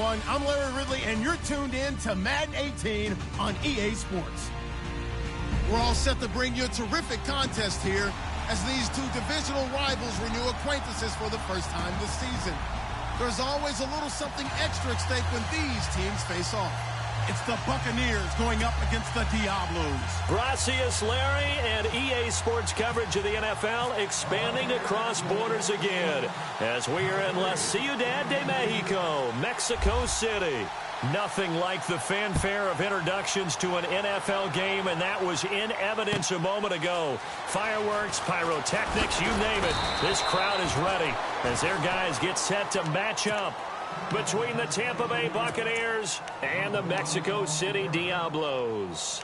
everyone. I'm Larry Ridley, and you're tuned in to Madden 18 on EA Sports. We're all set to bring you a terrific contest here as these two divisional rivals renew acquaintances for the first time this season. There's always a little something extra at stake when these teams face off. It's the Buccaneers going up against the Diablos. Gracias, Larry, and EA Sports coverage of the NFL expanding across borders again as we are in La Ciudad de Mexico, Mexico City. Nothing like the fanfare of introductions to an NFL game, and that was in evidence a moment ago. Fireworks, pyrotechnics, you name it. This crowd is ready as their guys get set to match up between the Tampa Bay Buccaneers and the Mexico City Diablos.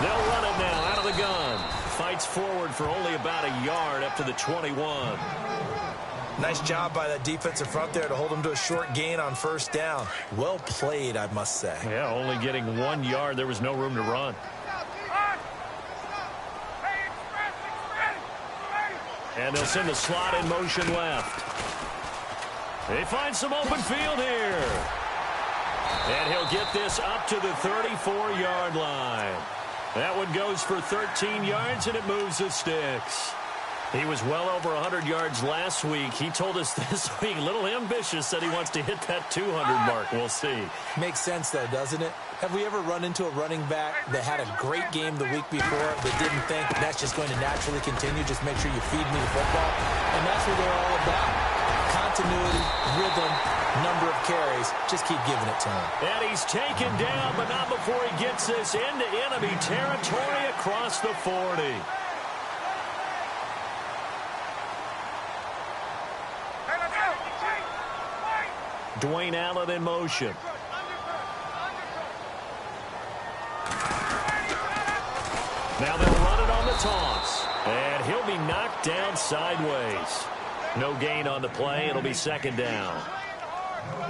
They'll run it now out of the gun. Fights forward for only about a yard up to the 21. Nice job by that defensive front there to hold him to a short gain on first down. Well played, I must say. Yeah, only getting 1 yard. There was no room to run. And they'll send the slot in motion left. They find some open field here. And he'll get this up to the 34-yard line. That one goes for 13 yards, and it moves the sticks. He was well over 100 yards last week. He told us this week, a little ambitious, said he wants to hit that 200 mark. We'll see. Makes sense, though, doesn't it? Have we ever run into a running back that had a great game the week before that didn't think that's just going to naturally continue? Just make sure you feed me the football. And that's what they're all about. Continuity, rhythm, number of carries. Just keep giving it to him. And he's taken down, but not before he gets this into enemy territory across the 40. Dwayne Allen in motion. Now they'll run it on the toss. And he'll be knocked down sideways. No gain on the play. It'll be second down.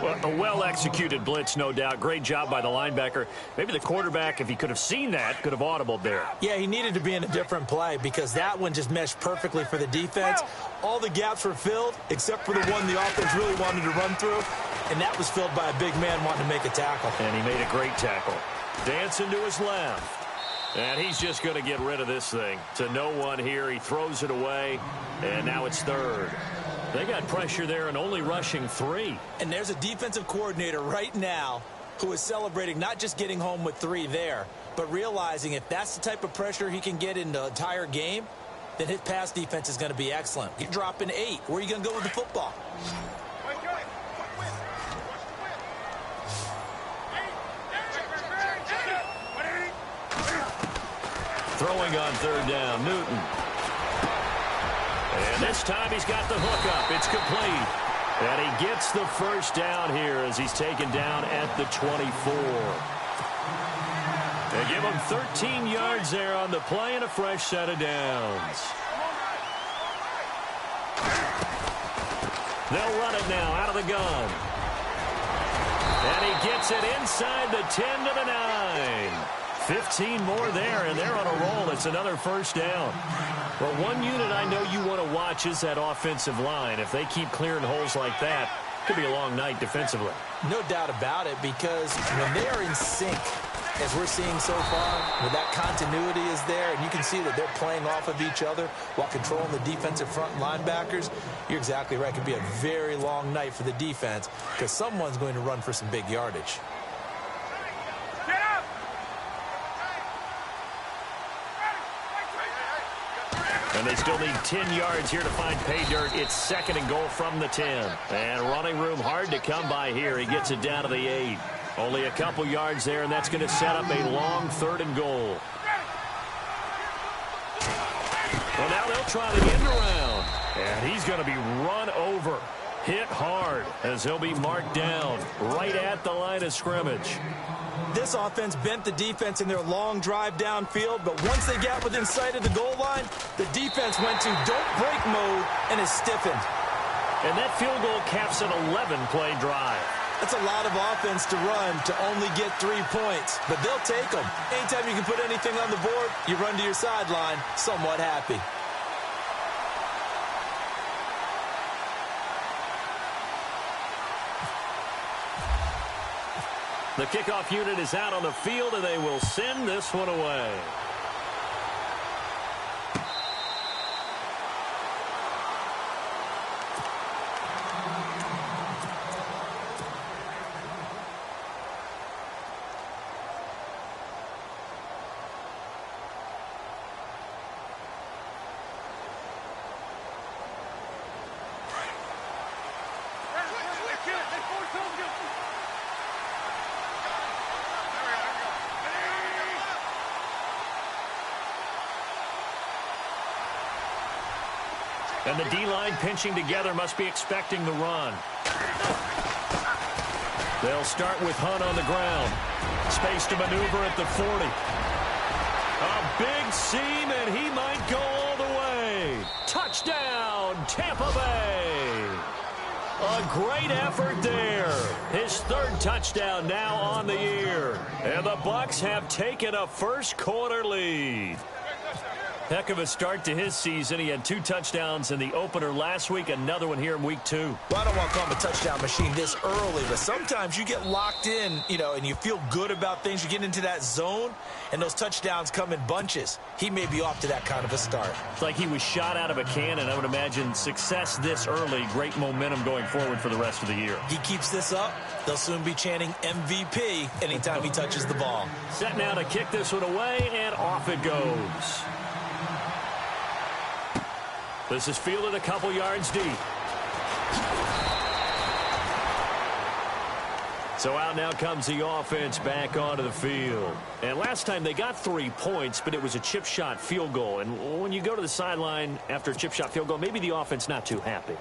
Well, a well-executed blitz, no doubt. Great job by the linebacker. Maybe the quarterback, if he could have seen that, could have audibled there. Yeah, he needed to be in a different play because that one just meshed perfectly for the defense. All the gaps were filled except for the one the offense really wanted to run through, and that was filled by a big man wanting to make a tackle. And he made a great tackle. Dancing to his left. And he's just going to get rid of this thing. To no one here. He throws it away, and now it's third. They got pressure there and only rushing 3. And there's a defensive coordinator right now who is celebrating not just getting home with 3 there, but realizing if that's the type of pressure he can get in the entire game, then his pass defense is going to be excellent. You're dropping 8. Where are you going to go with the football? Throwing on third down, Newton. And this time he's got the hook up. It's complete. And he gets the first down here as he's taken down at the 24. They give him 13 yards there on the play and a fresh set of downs. They'll run it now out of the gun. And he gets it inside the 10 to the 9. 15 more there, and they're on a roll. It's another first down. Well, one unit I know you want to watch is that offensive line. If they keep clearing holes like that, it could be a long night defensively. No doubt about it, because when they are in sync, as we're seeing so far, when that continuity is there, and you can see that they're playing off of each other while controlling the defensive front linebackers, you're exactly right. It could be a very long night for the defense because someone's going to run for some big yardage. And they still need 10 yards here to find pay dirt. It's second and goal from the 10. And running room hard to come by here. He gets it down to the 8. Only a couple yards there, and that's going to set up a long third and goal. Well, now they'll try the end around. And he's going to be run over. Hit hard as he'll be marked down right at the line of scrimmage. This offense bent the defense in their long drive downfield, but once they got within sight of the goal line, the defense went to don't break mode and is stiffened. And that field goal caps an 11-play drive. That's a lot of offense to run to only get 3 points, but they'll take them. Anytime you can put anything on the board, you run to your sideline somewhat happy. The kickoff unit is out on the field, and they will send this one away. And the D-line pinching together must be expecting the run. They'll start with Hunt on the ground. Space to maneuver at the 40. A big seam, and he might go all the way. Touchdown, Tampa Bay. A great effort there. His third touchdown now on the year. And the Bucs have taken a first-quarter lead. Heck of a start to his season. He had 2 touchdowns in the opener last week, another one here in week 2. Well, I don't want to call him a touchdown machine this early, but sometimes you get locked in, and you feel good about things. You get into that zone, and those touchdowns come in bunches. He may be off to that kind of a start. It's like he was shot out of a cannon. I would imagine success this early, great momentum going forward for the rest of the year. He keeps this up, they'll soon be chanting MVP anytime he touches the ball. Set now to kick this one away, and off it goes. This is fielded a couple yards deep. So out now comes the offense back onto the field. And last time they got 3 points, but it was a chip shot field goal. And when you go to the sideline after a chip shot field goal, maybe the offense not too happy.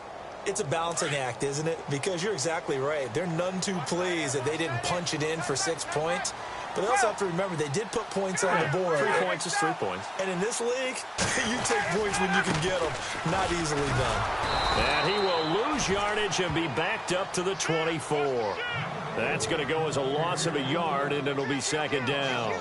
It's a balancing act, isn't it? Because you're exactly right. They're none too pleased that they didn't punch it in for 6 points. But they also have to remember they did put points on the board. 3 points is 3 points. And in this league, you take points when you can get them. Not easily done. And he will lose yardage and be backed up to the 24. That's going to go as a loss of a yard, and it'll be second down.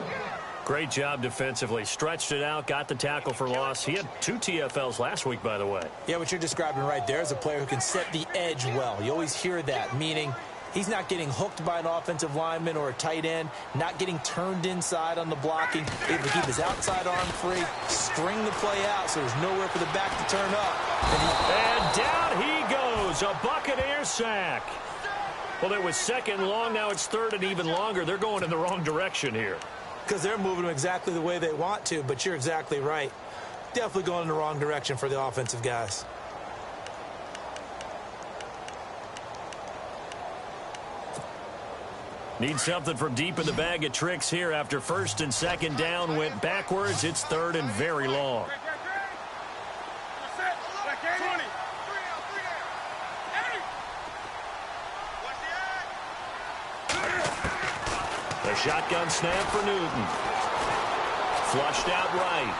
Great job defensively. Stretched it out, got the tackle for loss. He had 2 TFLs last week, by the way. Yeah, what you're describing right there is a player who can set the edge well. You always hear that, meaning he's not getting hooked by an offensive lineman or a tight end, not getting turned inside on the blocking, able to keep his outside arm free, string the play out so there's nowhere for the back to turn up. And down he goes, a Buccaneer sack. Well, it was second long, now it's third and even longer. They're going in the wrong direction here. Because they're moving them exactly the way they want to, but you're exactly right. Definitely going in the wrong direction for the offensive guys. Need something from deep in the bag of tricks here after first and second down went backwards. It's third and very long. The shotgun snap for Newton. Flushed out right.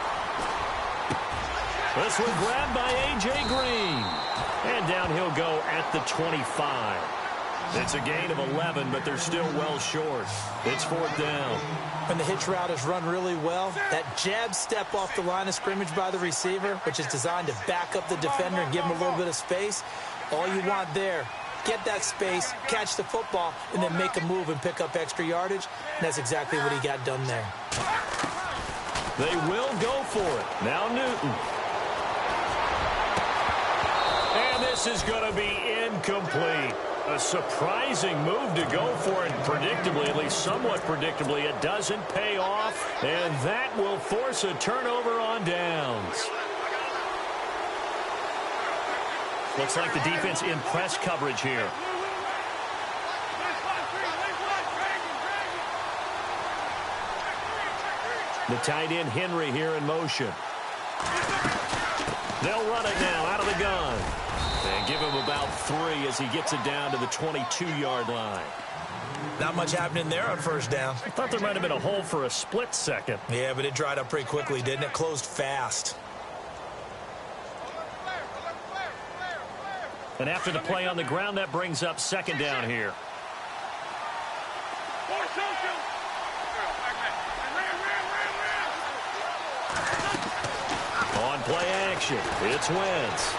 This one grabbed by A.J. Green. And down he'll go at the 25. It's a gain of 11, but they're still well short. It's fourth down. When the hitch route is run really well, that jab step off the line of scrimmage by the receiver, which is designed to back up the defender and give him a little bit of space, all you want there, get that space, catch the football, and then make a move and pick up extra yardage. And that's exactly what he got done there. They will go for it. Now Newton. And this is going to be incomplete. A surprising move to go for it predictably, at least somewhat predictably. It doesn't pay off, and that will force a turnover on downs. Looks like the defense in press coverage here. The tight end Henry here in motion. They'll run it now out of the gun. And give him about 3 as he gets it down to the 22-yard line. Not much happening there on first down. I thought there might have been a hole for a split second. Yeah, but it dried up pretty quickly, didn't it? Closed fast. And after the play on the ground, that brings up second down here. On play action, it's Wentz.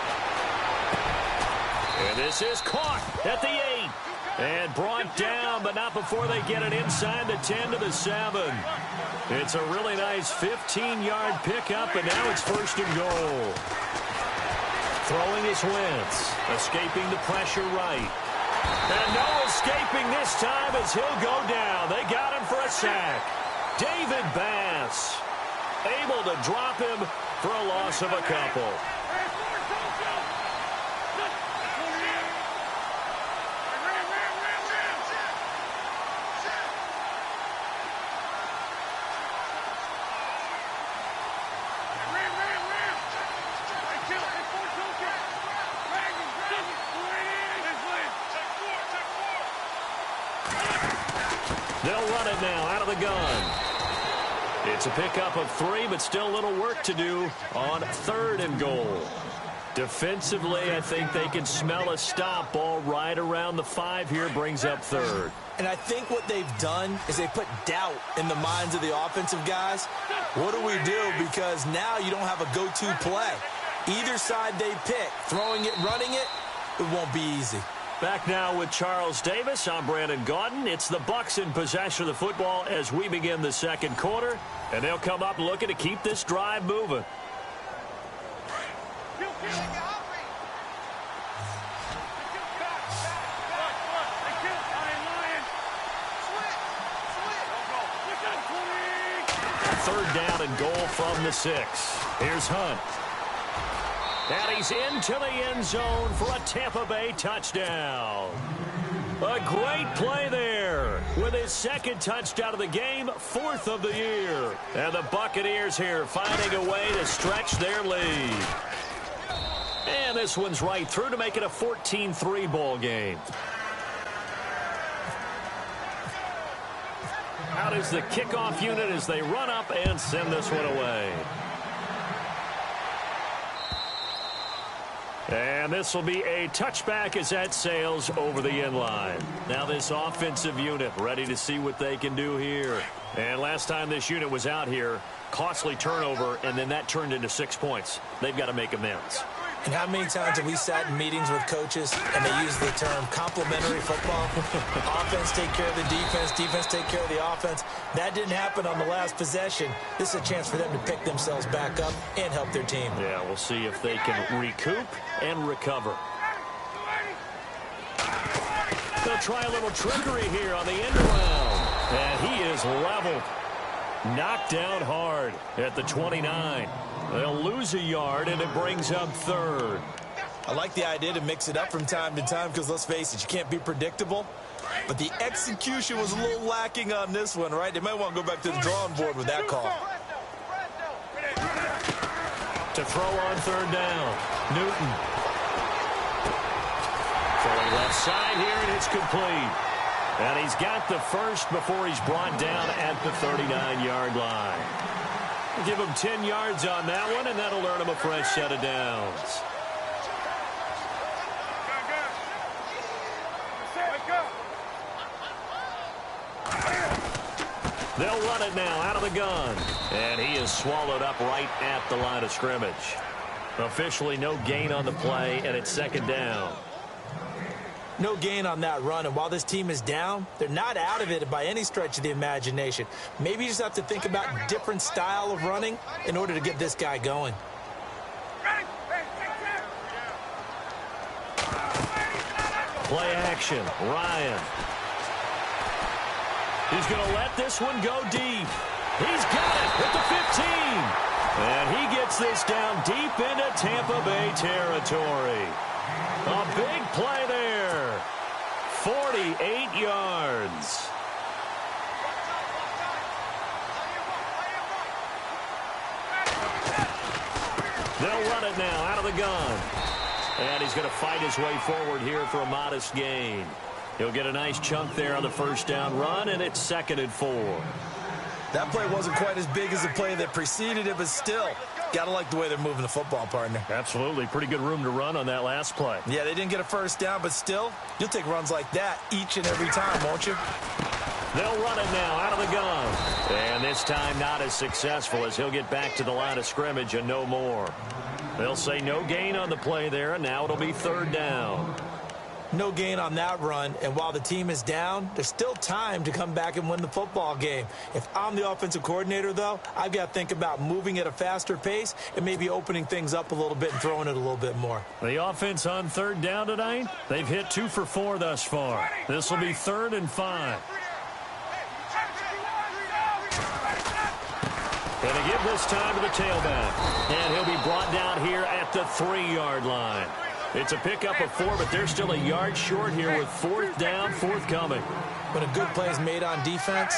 And this is caught at the 8. And brought down, but not before they get it inside the 10 to the 7. It's a really nice 15-yard pickup, and now it's 1st and goal. Throwing is Wentz, escaping the pressure right. And no escaping this time as he'll go down. They got him for a sack. David Bass able to drop him for a loss of a couple. They'll run it now out of the gun. It's a pickup of 3, but still a little work to do on 3rd and goal. Defensively, I think they can smell a stop. Ball right around the 5 here, brings up 3rd. And I think what they've done is they put doubt in the minds of the offensive guys. What do we do? Because now you don't have a go-to play. Either side they pick, throwing it, running it, it won't be easy. Back now with Charles Davis. I'm Brandon Gaudin. It's the Bucs in possession of the football as we begin the 2nd quarter. And they'll come up looking to keep this drive moving. Third down and goal from the 6. Here's Hunt. And he's into the end zone for a Tampa Bay touchdown. A great play there with his 2nd touchdown of the game, 4th of the year. And the Buccaneers here finding a way to stretch their lead. And this one's right through to make it a 14-3 ball game. Out is the kickoff unit as they run up and send this one away. And this will be a touchback as that sails over the end line. Now this offensive unit ready to see what they can do here. And last time this unit was out here, costly turnover, and then that turned into 6 points. They've got to make amends. And how many times have we sat in meetings with coaches and they use the term complementary football? Offense take care of the defense, defense take care of the offense. That didn't happen on the last possession. This is a chance for them to pick themselves back up and help their team. Yeah, we'll see if they can recoup and recover. They'll try a little trickery here on the end around. And he is leveled. Knocked down hard at the 29. They'll lose a yard, and it brings up 3rd. I like the idea to mix it up from time to time because, let's face it, you can't be predictable. But the execution was a little lacking on this one, right? They might want to go back to the drawing board with that call. To throw on 3rd down, Newton. Throwing left side here, and it's complete. And he's got the first before he's brought down at the 39-yard line. Give him 10 yards on that one, and that'll earn him a fresh set of downs. They'll run it now out of the gun. And he is swallowed up right at the line of scrimmage. Officially no gain on the play, and it's 2nd down. No gain on that run, and while this team is down, they're not out of it by any stretch of the imagination. Maybe you just have to think about a different style of running in order to get this guy going. Play action, Ryan. He's going to let this one go deep. He's got it at the 15. And he gets this down deep into Tampa Bay territory. A big play there. 48 yards. They'll run it now out of the gun. And he's going to fight his way forward here for a modest gain. He'll get a nice chunk there on the 1st down run, and it's 2nd and 4. That play wasn't quite as big as the play that preceded it, but still, got to like the way they're moving the football, partner. Absolutely. Pretty good room to run on that last play. Yeah, they didn't get a 1st down, but still, you'll take runs like that each and every time, won't you? They'll run it now out of the gun. And this time not as successful as he'll get back to the line of scrimmage and no more. They'll say no gain on the play there, and now it'll be 3rd down. No gain on that run, and while the team is down, there's still time to come back and win the football game. If I'm the offensive coordinator, though, I've got to think about moving at a faster pace and maybe opening things up a little bit and throwing it a little bit more. The offense on 3rd down tonight, they've hit 2 for 4 thus far. This will be 3rd and 5. And to give this time to the tailback. And he'll be brought down here at the 3-yard line. It's a pickup of 4, but they're still a yard short here with 4th down forthcoming. When a good play is made on defense,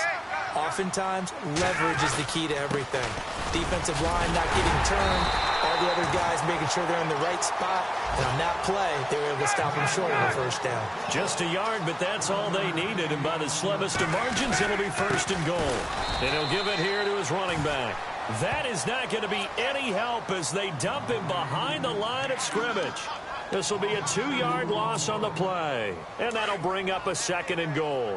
oftentimes leverage is the key to everything. Defensive line not getting turned, all the other guys making sure they're in the right spot, and on that play, they were able to stop them short of the 1st down. Just a yard, but that's all they needed, and by the slimmest of margins, it'll be 1st and goal. And he'll give it here to his running back. That is not going to be any help as they dump him behind the line of scrimmage. This will be a 2-yard loss on the play, and that'll bring up a 2nd and goal.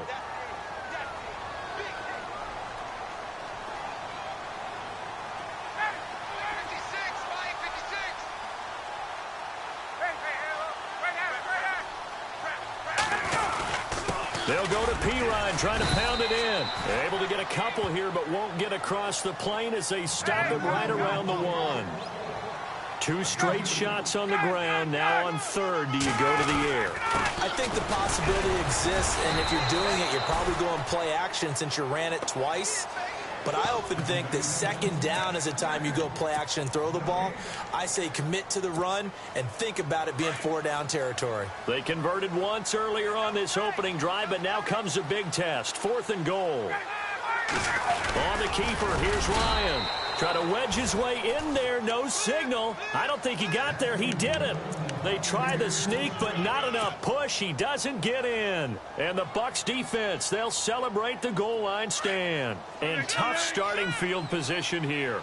They'll go to P-Ryan, trying to pound it in. They're able to get a couple here, but won't get across the plane as they stop him right around the 1. 2 straight shots on the ground. Now on 3rd, do you go to the air? I think the possibility exists, and if you're doing it, you're probably going play action since you ran it twice. But I often think that 2nd down is a time you go play action and throw the ball. I say commit to the run and think about it being 4-down territory. They converted once earlier on this opening drive, but now comes a big test. 4th and goal. On the keeper, here's Ryan. Try to wedge his way in there, no signal. I don't think he got there. He didn't. They try the sneak, but not enough push. He doesn't get in. And the Bucs defense, they'll celebrate the goal line stand. And tough starting field position here.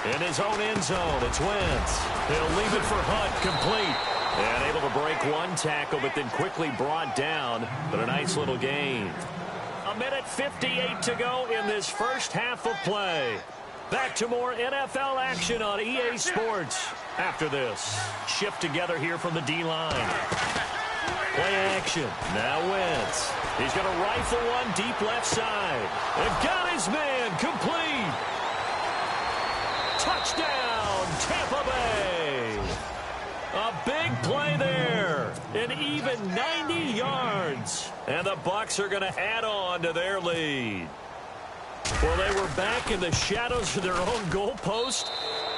In his own end zone, it's Wentz. He'll leave it for Hunt, complete. And able to break 1 tackle, but then quickly brought down. But a nice little gain. 1:58 to go in this first half of play. Back to more NFL action on EA Sports after this. Shift together here from the D-line. Play action. Now Wentz. He's going to rifle one deep left side. They've got his man, complete. Touchdown, Tampa Bay. A big play there. An even 90 yards. And the Bucs are going to add on to their lead. Well, they were back in the shadows of their own goalpost,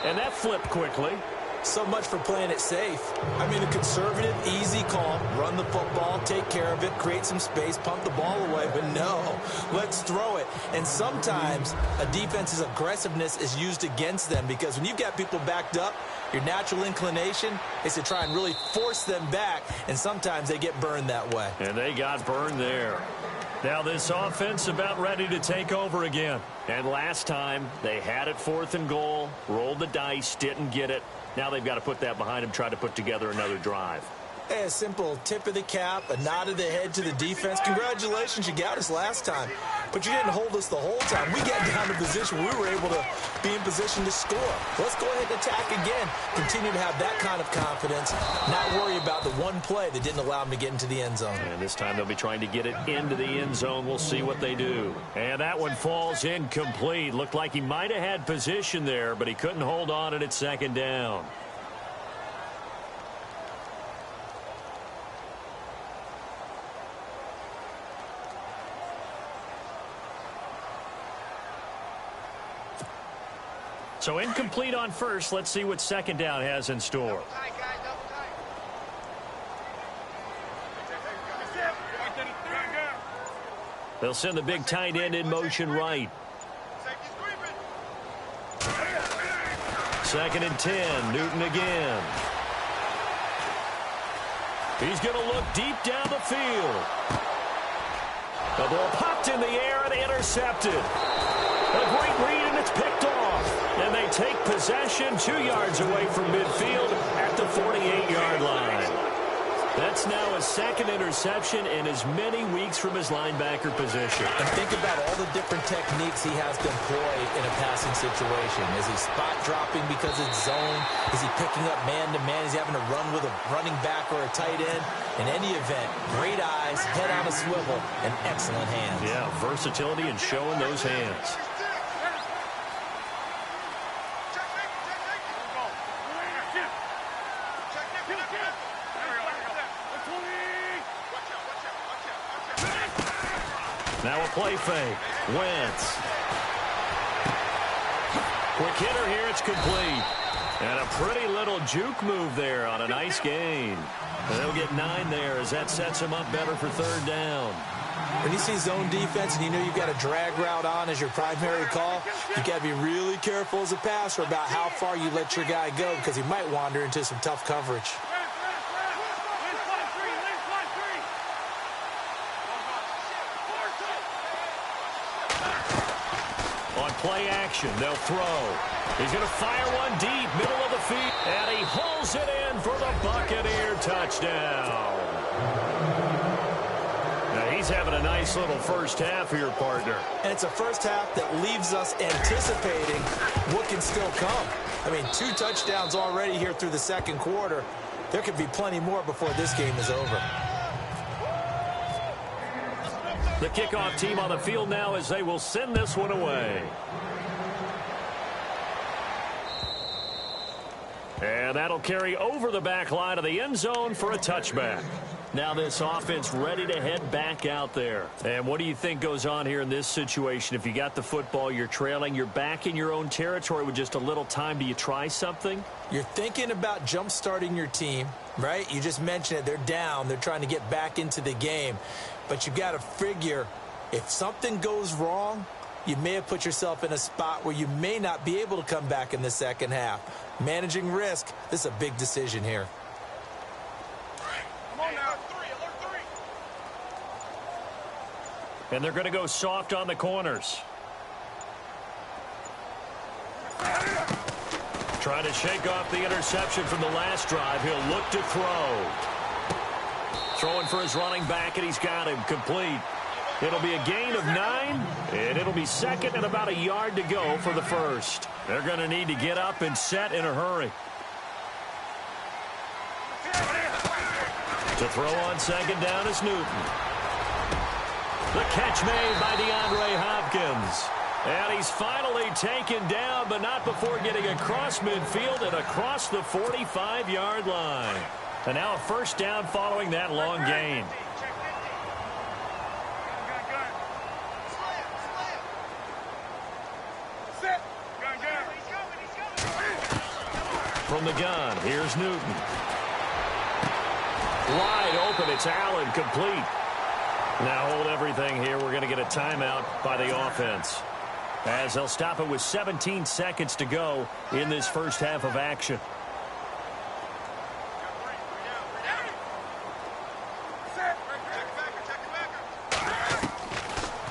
and that flipped quickly. So much for playing it safe. I mean, a conservative, easy call, run the football, take care of it, create some space, pump the ball away. But no, let's throw it. And sometimes a defense's aggressiveness is used against them because when you've got people backed up, your natural inclination is to try and really force them back, and sometimes they get burned that way. And they got burned there. Now this offense about ready to take over again. And last time they had it 4th and goal, rolled the dice, didn't get it. Now they've got to put that behind them, try to put together another drive. Hey, a simple tip of the cap, a nod of the head to the defense. Congratulations, you got us last time. But you didn't hold us the whole time. We got down to position where we were able to be in position to score. Let's go ahead and attack again. Continue to have that kind of confidence. Not worry about the one play that didn't allow them to get into the end zone. And this time they'll be trying to get it into the end zone. We'll see what they do. And that one falls incomplete. Looked like he might have had position there, but he couldn't hold on at 2nd down. So incomplete on first. Let's see what 2nd down has in store. They'll send the big tight end in motion right. 2nd and 10. Newton again. He's going to look deep down the field. The ball popped in the air and intercepted. A great read in the That's picked off. And they take possession 2 yards away from midfield at the 48-yard line. That's now his second interception in as many weeks from his linebacker position. And think about all the different techniques he has to employ in a passing situation. Is he spot dropping because it's zone? Is he picking up man-to-man? Is he having to run with a running back or a tight end? In any event, great eyes, head on a swivel, and excellent hands. Yeah, versatility and showing those hands. Now a play fake. Wentz. Quick hitter here. It's complete. And a pretty little juke move there on a nice gain. And they'll get 9 there as that sets him up better for third down. When you see zone defense and you know you've got a drag route on as your primary call, you've got to be really careful as a passer about how far you let your guy go because he might wander into some tough coverage. Play action. They'll throw. He's going to fire one deep, middle of the feet, and he hauls it in for the Buccaneer touchdown. Now he's having a nice little first half here, partner. And it's a first half that leaves us anticipating what can still come. I mean, 2 touchdowns already here through the second quarter. There could be plenty more before this game is over. The kickoff team on the field now as they will send this one away. And that'll carry over the back line of the end zone for a touchback. Now this offense ready to head back out there. And what do you think goes on here in this situation? If you got the football, you're trailing, you're back in your own territory with just a little time. Do you try something? You're thinking about jump-starting your team, right? You just mentioned it. They're down. They're trying to get back into the game. But you've got to figure if something goes wrong, you may have put yourself in a spot where you may not be able to come back in the second half. Managing risk, this is a big decision here. Come on now. Alert 3. And they're going to go soft on the corners. Trying to shake off the interception from the last drive. He'll look to throw. Throwing for his running back, and he's got him complete. It'll be a gain of 9, and it'll be second and about a yard to go for the first. They're going to need to get up and set in a hurry. To throw on second down is Newton. The catch made by DeAndre Hopkins. And he's finally taken down, but not before getting across midfield and across the 45-yard line. And now a first down following that long gain. From the gun, here's Newton. Wide open, it's Allen, complete. Now hold everything here. We're going to get a timeout by the offense, as they'll stop it with 17 seconds to go in this first half of action.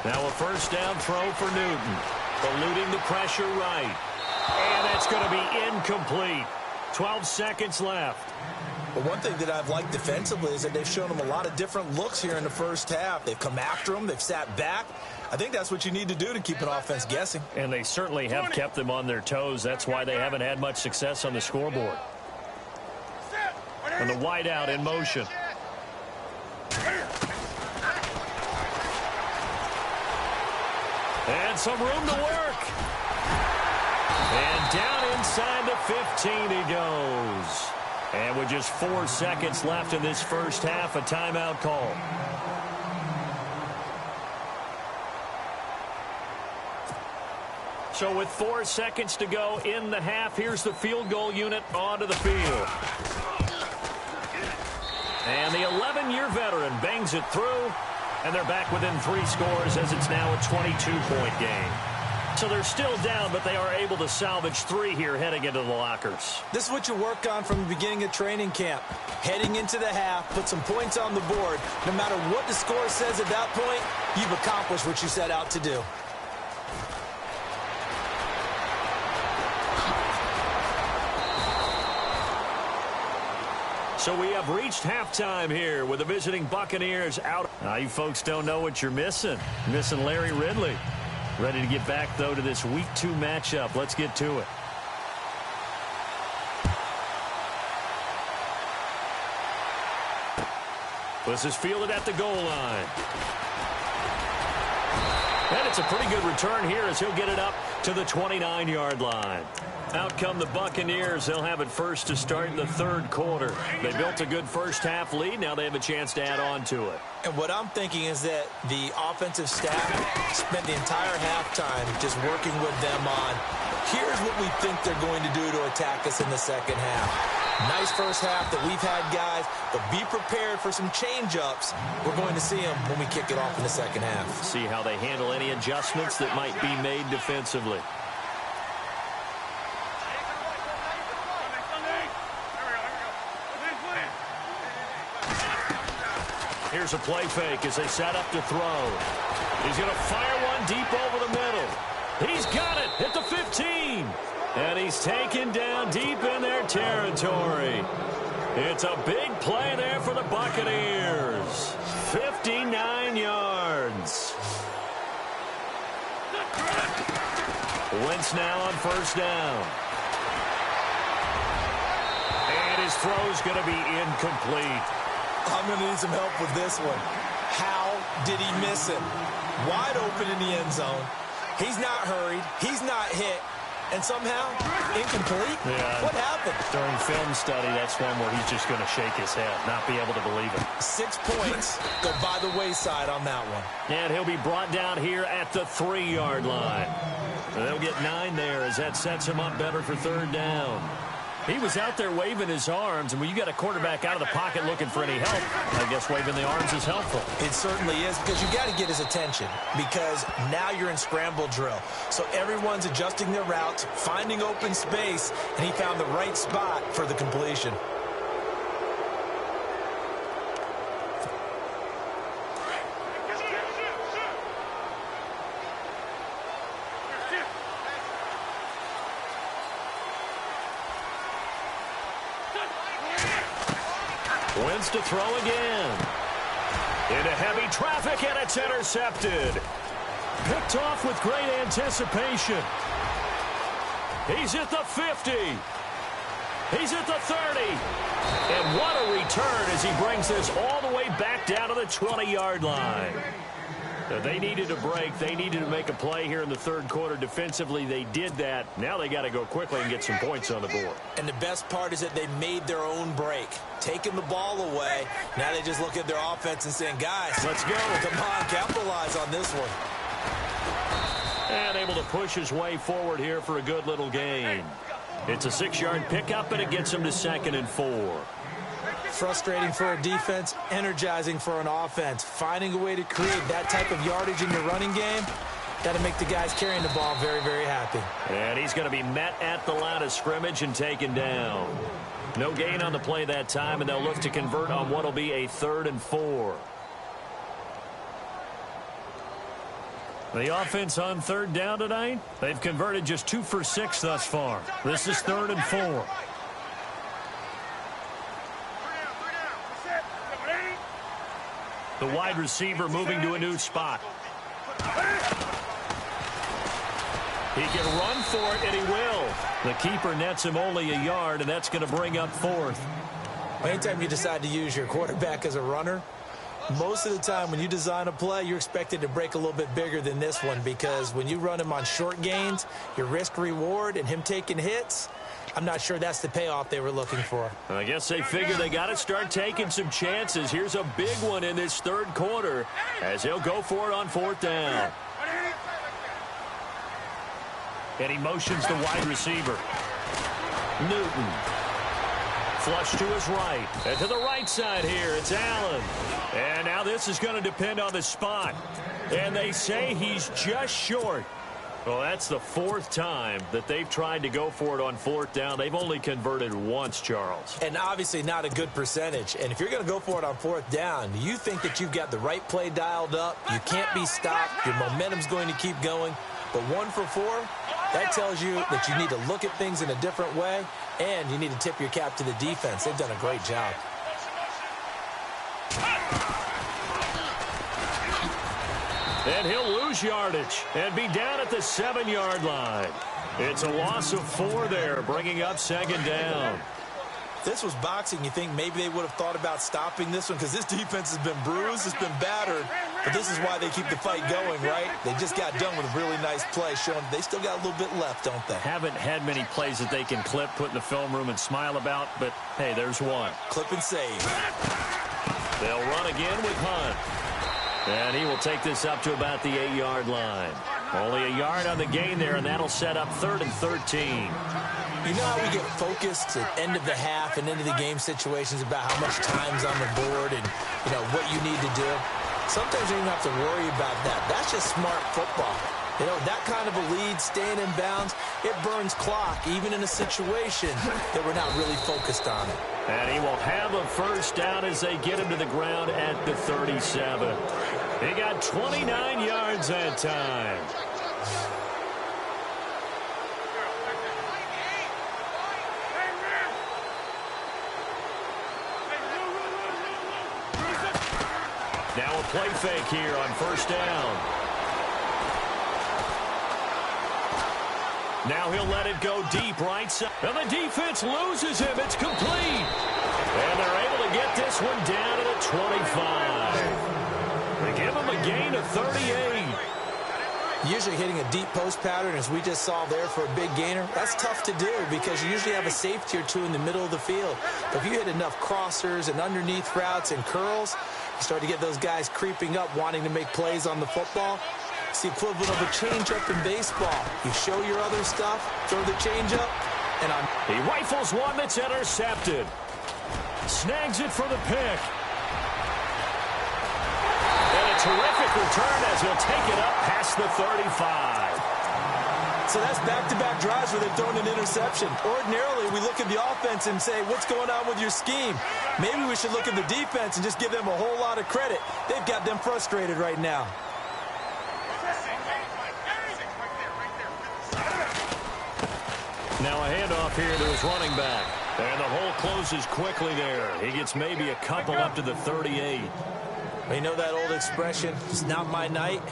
Now a first down throw for Newton. Eluding the pressure right. And that's going to be incomplete. 12 seconds left. But one thing that I've liked defensively is that they've shown them a lot of different looks here in the first half. They've come after them. They've sat back. I think that's what you need to do to keep an offense guessing. And they certainly have kept them on their toes. That's why they haven't had much success on the scoreboard. And the wideout in motion. And some room to work. And down inside the 15 he goes. And with just 4 seconds left in this first half, a timeout call. So with 4 seconds to go in the half, here's the field goal unit onto the field. And the 11-year veteran bangs it through. And they're back within 3 scores as it's now a 22-point game. So they're still down, but they are able to salvage 3 here heading into the lockers. This is what you work on from the beginning of training camp. Heading into the half, put some points on the board. No matter what the score says at that point, you've accomplished what you set out to do. So we have reached halftime here with the visiting Buccaneers out. Now, you folks don't know what you're missing. Missing Larry Ridley. Ready to get back, though, to this Week 2 matchup. Let's get to it. This is fielded at the goal line. And it's a pretty good return here as he'll get it up to the 29-yard line. Out come the Buccaneers. They'll have it first to start in the third quarter. They built a good first-half lead. Now they have a chance to add on to it. And what I'm thinking is that the offensive staff spent the entire halftime just working with them on, here's what we think they're going to do to attack us in the second half. Nice first half that we've had, guys, but be prepared for some change-ups. We're going to see them when we kick it off in the second half. See how they handle any adjustments that might be made defensively. Here's a play fake as they set up to throw. He's going to fire one deep over the middle. He's got it at the 15. And he's taken down deep in their territory. It's a big play there for the Buccaneers. 59 yards. Wentz now on first down. And his throw's going to be incomplete. I'm going to need some help with this one. How did he miss him? Wide open in the end zone. He's not hurried. He's not hit. And somehow, incomplete? Yeah. What happened? During film study, that's one where he's just going to shake his head, not be able to believe it. 6 points go by the wayside on that one. And he'll be brought down here at the 3-yard line. And they'll get 9 there as that sets him up better for third down. He was out there waving his arms, and when you got a quarterback out of the pocket looking for any help, I guess waving the arms is helpful. It certainly is, because you got to get his attention, because now you're in scramble drill. So everyone's adjusting their routes, finding open space, and he found the right spot for the completion. Wentz to throw again. Into heavy traffic, and it's intercepted. Picked off with great anticipation. He's at the 50. He's at the 30. And what a return as he brings this all the way back down to the 20-yard line. They needed a break. They needed to make a play here in the third quarter. Defensively, they did that. Now they got to go quickly and get some points on the board. And the best part is that they made their own break, taking the ball away. Now they just look at their offense and saying, guys, let's go. Come on, capitalize on this one. And able to push his way forward here for a good little gain. It's a 6-yard pickup, and it gets him to 2nd and 4. Frustrating for a defense, energizing for an offense. Finding a way to create that type of yardage in your running game, got to make the guys carrying the ball very, very happy. And he's going to be met at the line of scrimmage and taken down. No gain on the play that time, and they'll look to convert on what will be a 3rd and 4. The offense on third down tonight, they've converted just 2 for 6 thus far. This is 3rd and 4. The wide receiver moving to a new spot. He can run for it, and he will. The keeper nets him only a yard, and that's going to bring up 4th. Anytime you decide to use your quarterback as a runner, most of the time when you design a play, you're expected to break a little bit bigger than this one, because when you run him on short gains, your risk-reward and him taking hits, I'm not sure that's the payoff they were looking for. I guess they figure they got to start taking some chances. Here's a big one in this third quarter as he'll go for it on 4th down. And he motions the wide receiver. Newton. Flush to his right. And to the right side here, it's Allen. And now this is going to depend on the spot. And they say he's just short. Well, that's the 4th time that they've tried to go for it on 4th down. They've only converted once, Charles. And obviously not a good percentage. And if you're going to go for it on 4th down, you think that you've got the right play dialed up. You can't be stopped. Your momentum's going to keep going. But 1 for 4, that tells you that you need to look at things in a different way, and you need to tip your cap to the defense. They've done a great job. And he'll lose yardage and be down at the 7-yard line. It's a loss of 4 there, bringing up 2nd down. This was boxing. You think maybe they would have thought about stopping this one because this defense has been bruised, it's been battered. But this is why they keep the fight going, right? They just got done with a really nice play, showing they still got a little bit left, don't they? Haven't had many plays that they can clip, put in the film room, and smile about, but, hey, there's one. Clip and save. They'll run again with Hunt. And he will take this up to about the 8-yard line. Only a yard on the gain there, and that'll set up 3rd and 13. You know how we get focused at end of the half and into the game situations about how much time's on the board and, you know, what you need to do? Sometimes you don't have to worry about that. That's just smart football. You know, that kind of a lead, staying in bounds, it burns clock, even in a situation that we're not really focused on it. And he will have a 1st down as they get him to the ground at the 37. He got 29 yards that time. Now a play fake here on 1st down. Now he'll let it go deep right side. And the defense loses him. It's complete. And they're able to get this one down to the 25. They give him a gain of 38. Usually hitting a deep post pattern, as we just saw there for a big gainer, that's tough to do because you usually have a safety or 2 in the middle of the field. But if you hit enough crossers and underneath routes and curls, you start to get those guys creeping up, wanting to make plays on the football. It's the equivalent of a changeup in baseball. You show your other stuff, throw the changeup, and he rifles one that's intercepted. Snags it for the pick. And a terrific return as he'll take it up past the 35. So that's back-to-back drives where they've thrown an interception. Ordinarily, we look at the offense and say, what's going on with your scheme? Maybe we should look at the defense and just give them a whole lot of credit. They've got them frustrated right now. Now a handoff here to his running back. And the hole closes quickly there. He gets maybe a couple up to the 38. You know that old expression, it's not my night?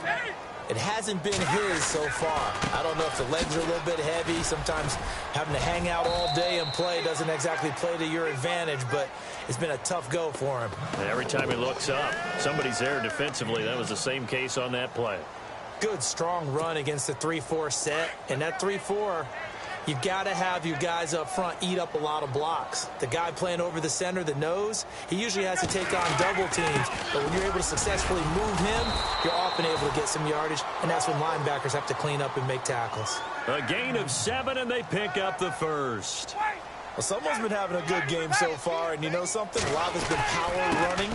It hasn't been his so far. I don't know if the legs are a little bit heavy. Sometimes having to hang out all day and play doesn't exactly play to your advantage, but it's been a tough go for him. Every time he looks up, somebody's there defensively. That was the same case on that play. Good, strong run against the 3-4 set. And that 3-4, you've got to have your guys up front eat up a lot of blocks. The guy playing over the center, the nose, he usually has to take on double teams. But when you're able to successfully move him, you're often able to get some yardage, and that's when linebackers have to clean up and make tackles. A gain of 7, and they pick up the 1st. Well, someone's been having a good game so far, and you know something? A lot has been power running.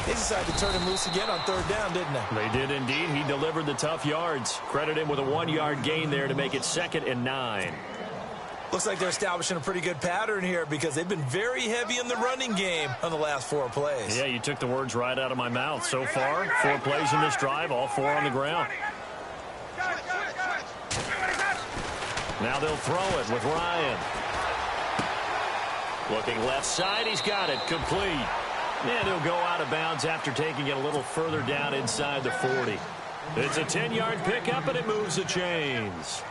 They decided to turn him loose again on 3rd down, didn't they? They did indeed. He delivered the tough yards. Credit him with a 1-yard gain there to make it 2nd and 9. Looks like they're establishing a pretty good pattern here because they've been very heavy in the running game on the last 4 plays. Yeah, you took the words right out of my mouth. So far, 4 plays in this drive, all 4 on the ground. Now they'll throw it with Ryan. Looking left side, he's got it, complete. And he'll go out of bounds after taking it a little further down inside the 40. It's a 10-yard pickup, and it moves the chains.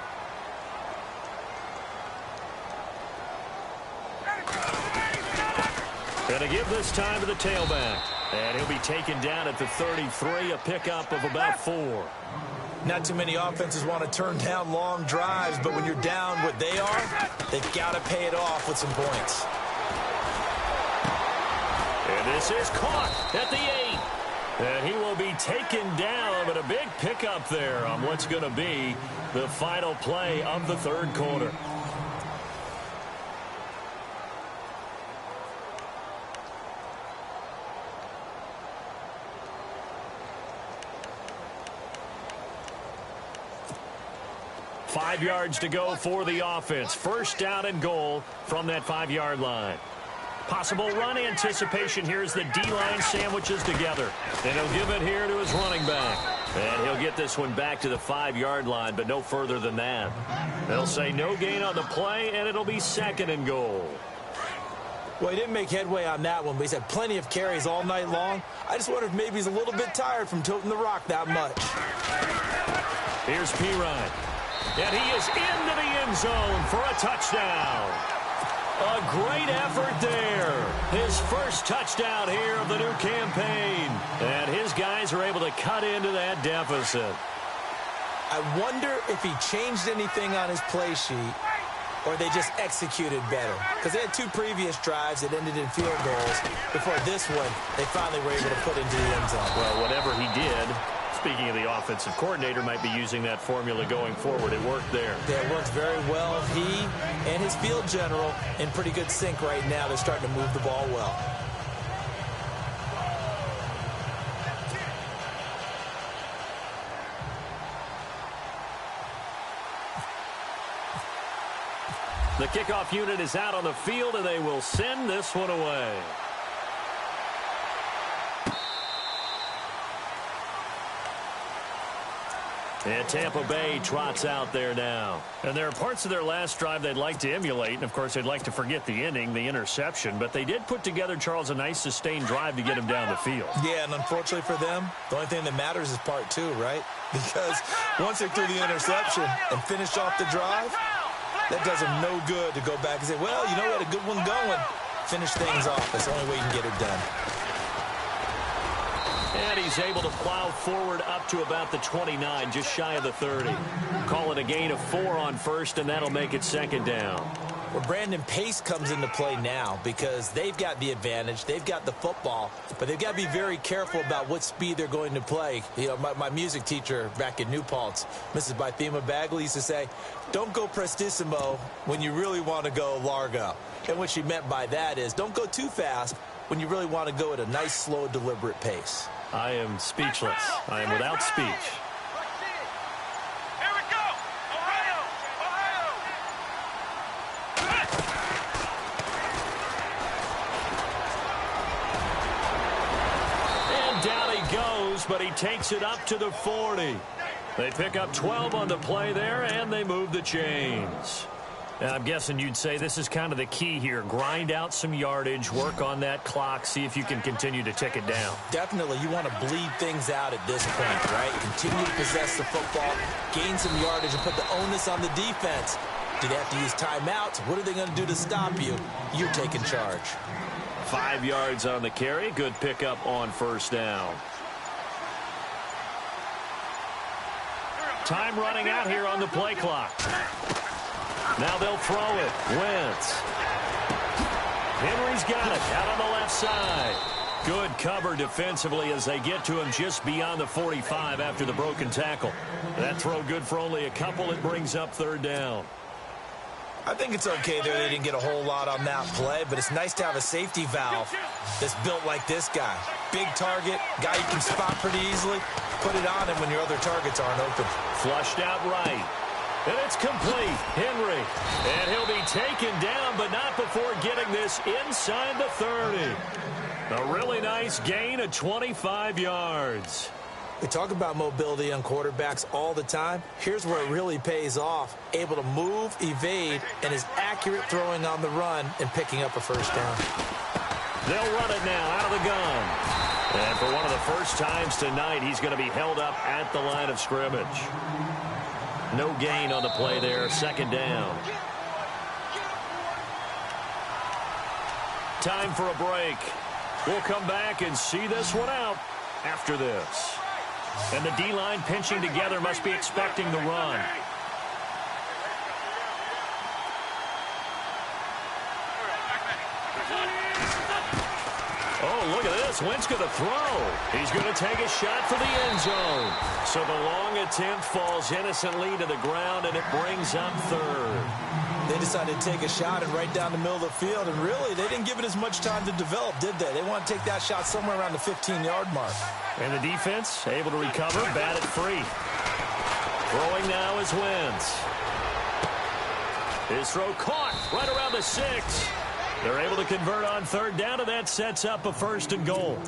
Going to give this time to the tailback. And he'll be taken down at the 33, a pickup of about 4. Not too many offenses want to turn down long drives, but when you're down what they are, they've got to pay it off with some points. And this is caught at the 8. And he will be taken down, but a big pickup there on what's going to be the final play of the 3rd quarter. Five yards to go for the offense. 1st down and goal from that 5-yard line. Possible run anticipation here as the D-line sandwiches together. And he'll give it here to his running back. And he'll get this one back to the 5-yard line, but no further than that. They'll say no gain on the play, and it'll be 2nd and goal. Well, he didn't make headway on that one, but he's had plenty of carries all night long. I just wonder if maybe he's a little bit tired from toting the rock that much. Here's Pirine. And he is into the end zone for a touchdown. A great effort there. His first touchdown here of the new campaign. And his guys are able to cut into that deficit. I wonder if he changed anything on his play sheet or they just executed better. Because they had 2 previous drives that ended in field goals. Before this one, they finally were able to put into the end zone. Well, whatever he did, speaking of the offensive coordinator, might be using that formula going forward. It worked there. Yeah, it works very well. He and his field general in pretty good sync right now. They're starting to move the ball well. The kickoff unit is out on the field, and they will send this one away. And Tampa Bay trots out there now. And there are parts of their last drive they'd like to emulate. And, of course, they'd like to forget the ending, the interception. But they did put together, Charles, a nice sustained drive to get him down the field. Yeah, and unfortunately for them, the only thing that matters is part 2, right? Because once they threw the interception and finished off the drive, that does them no good to go back and say, well, you know, we had a good one going. Finish things off. That's the only way you can get it done. And he's able to plow forward up to about the 29, just shy of the 30. Call it a gain of 4 on first, and that'll make it second down. Well, Brandon, pace comes into play now because they've got the advantage. They've got the football, but they've got to be very careful about what speed they're going to play. You know, my music teacher back in New Paltz, Mrs. Bythema Bagley, used to say, don't go prestissimo when you really want to go largo. And what she meant by that is don't go too fast when you really want to go at a nice, slow, deliberate pace. I am speechless. I am without speech. Here we go! Ohio! And down he goes, but he takes it up to the 40. They pick up 12 on the play there, and they move the chains. And I'm guessing you'd say this is kind of the key here. Grind out some yardage, work on that clock, see if you can continue to tick it down. Definitely, you want to bleed things out at this point, right? Continue to possess the football, gain some yardage, and put the onus on the defense. Do they have to use timeouts? What are they going to do to stop you? You're taking charge. 5 yards on the carry. Good pickup on first down. Time running out here on the play clock. Now they'll throw it. Wentz. Henry's got it out on the left side. Good cover defensively as they get to him just beyond the 45 after the broken tackle. That throw good for only a couple. It brings up third down. I think it's okay there. They didn't get a whole lot on that play, but it's nice to have a safety valve that's built like this guy. Big target, guy you can spot pretty easily. Put it on him when your other targets aren't open. Flushed out right. And it's complete. Henry. And he'll be taken down, but not before getting this inside the 30. A really nice gain of 25 yards. We talk about mobility on quarterbacks all the time. Here's where it really pays off. Able to move, evade, and is accurate throwing on the run and picking up a first down. They'll run it now out of the gun. And for one of the first times tonight, he's going to be held up at the line of scrimmage. No gain on the play there. Second down. Time for a break. We'll come back and see this one out after this. And the D-line pinching together must be expecting the run. Oh, look at this. Wentz going to throw. He's going to take a shot for the end zone. So the long attempt falls innocently to the ground, and it brings up third. They decided to take a shot and right down the middle of the field, and really, they didn't give it as much time to develop, did they? They want to take that shot somewhere around the 15-yard mark. And the defense able to recover, bat it free. Throwing now is Wentz. His throw caught right around the 6. They're able to convert on third down, and that sets up a 1st and goal.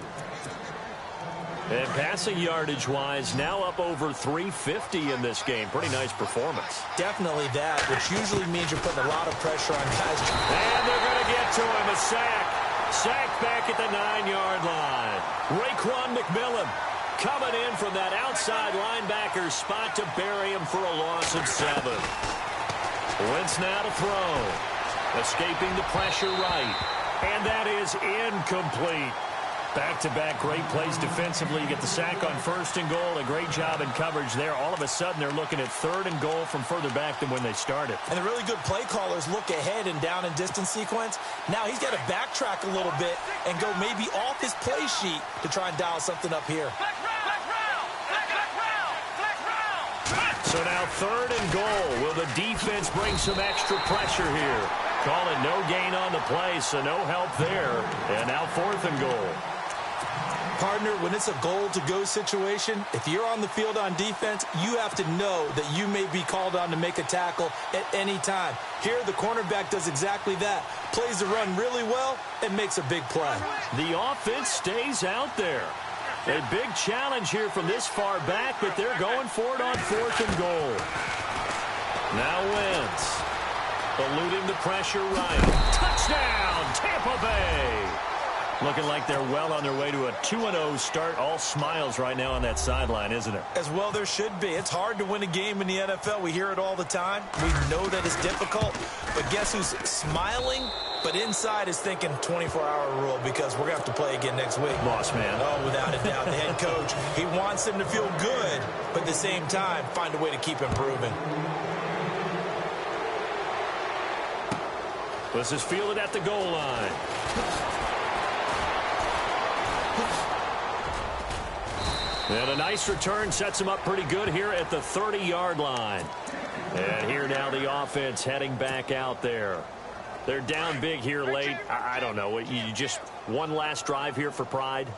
And passing yardage-wise, now up over 350 in this game. Pretty nice performance. Definitely that, which usually means you're putting a lot of pressure on guys. And they're going to get to him. A sack. Sack back at the 9-yard line. Raekwon McMillan coming in from that outside linebacker spot to bury him for a loss of 7. Wentz now to throw. Escaping the pressure right. And that is incomplete. Back-to-back great plays defensively. You get the sack on 1st and goal. A great job in coverage there. All of a sudden, they're looking at 3rd and goal from further back than when they started. And the really good play callers look ahead and down and distance sequence. Now he's got to backtrack a little bit and go maybe off his play sheet to try and dial something up here. So now 3rd and goal. Will the defense bring some extra pressure here? Call it no gain on the play, so no help there. And now 4th and goal. Partner, when it's a goal-to-go situation, if you're on the field on defense, you have to know that you may be called on to make a tackle at any time. Here, the cornerback does exactly that. Plays the run really well and makes a big play. The offense stays out there. A big challenge here from this far back, but they're going for it on 4th and goal. Now Wentz. Eluding the pressure right. Touchdown, Tampa Bay. Looking like they're well on their way to a 2-0 start. All smiles right now on that sideline, isn't it? As well there should be. It's hard to win a game in the NFL. We hear it all the time. We know that it's difficult. But guess who's smiling? But inside is thinking 24-hour rule because we're going to have to play again next week. Boss man. Oh, without a doubt. The head coach, he wants them to feel good, but at the same time, find a way to keep improving. This is fielded at the goal line. And a nice return sets him up pretty good here at the 30-yard line. And here now the offense heading back out there. They're down big here late. I don't know. You just one last drive here for pride?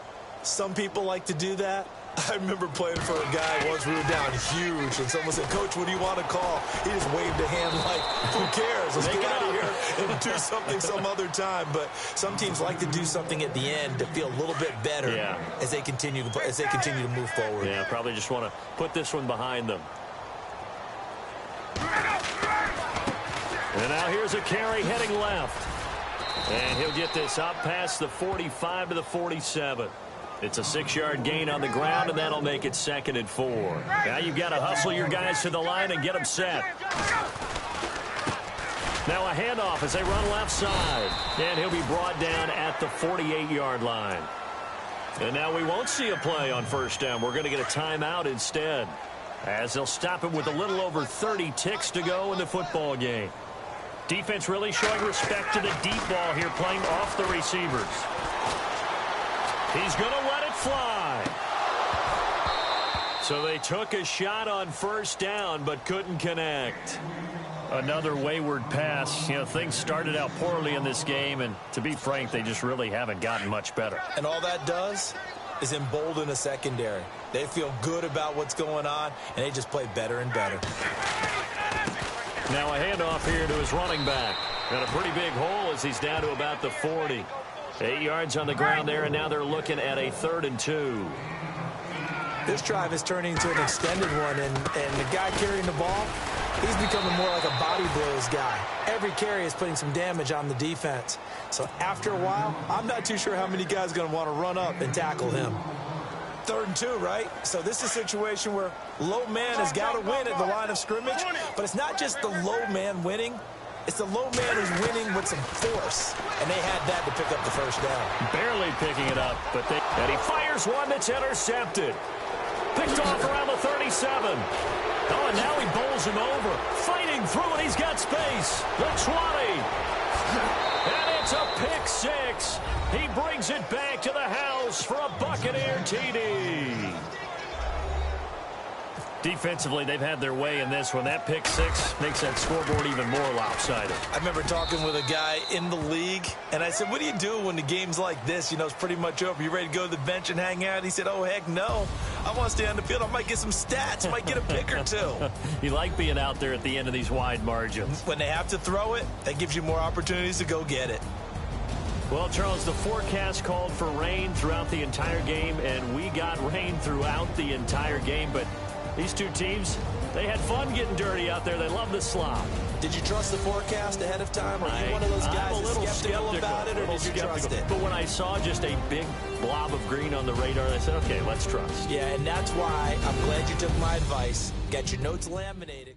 Some people like to do that. I remember playing for a guy once. We were down huge, and someone said, "Coach, what do you want to call?" He just waved a hand like, "Who cares? Let's get out of here and do something some other time." But some teams like to do something at the end to feel a little bit better as they continue to move forward. Yeah, probably just want to put this one behind them. And now here's a carry heading left, and he'll get this up past the 45 to the 47. It's a 6-yard gain on the ground, and that'll make it 2nd and 4. Now you've got to hustle your guys to the line and get them set. Now a handoff as they run left side. And he'll be brought down at the 48-yard line. And now we won't see a play on 1st down. We're going to get a timeout instead, as they'll stop him with a little over 30 ticks to go in the football game. Defense really showing respect to the deep ball here, playing off the receivers. He's going to let it fly. So they took a shot on 1st down, but couldn't connect. Another wayward pass. You know, things started out poorly in this game, and to be frank, they just really haven't gotten much better. And all that does is embolden a secondary. They feel good about what's going on, and they just play better and better. Now a handoff here to his running back. Got a pretty big hole as he's down to about the 40. 8 yards on the ground there, and now they're looking at a 3rd and 2. This drive is turning into an extended one, and the guy carrying the ball, he's becoming more like a body blows guy. Every carry is putting some damage on the defense. So after a while, I'm not too sure how many guys are going to want to run up and tackle him. 3rd and 2, right? So this is a situation where low man has got to win at the line of scrimmage, but it's not just the low man winning. It's the low man who's winning with some force, and they had that to pick up the 1st down. Barely picking it up, and he fires one that's intercepted. Picked off around the 37. Oh, and now he bowls him over. Fighting through, and he's got space. The 20. And it's a pick 6. He brings it back to the house for a Buccaneer TD. Defensively, they've had their way in this one. That pick 6 makes that scoreboard even more lopsided. I remember talking with a guy in the league, and I said, "What do you do when the game's like this? You know, it's pretty much over. You ready to go to the bench and hang out?" He said, "Oh, heck no. I want to stay on the field. I might get some stats. Might get a pick or 2. You like being out there at the end of these wide margins. When they have to throw it, that gives you more opportunities to go get it. Well, Charles, the forecast called for rain throughout the entire game, and we got rain throughout the entire game. But these two teams, they had fun getting dirty out there. They love the slop. Did you trust the forecast ahead of time? Are you one of those guys I'm a little skeptical about it, or did you trust it? But when I saw just a big blob of green on the radar, I said, okay, let's trust. Yeah, and that's why I'm glad you took my advice. Got your notes laminated.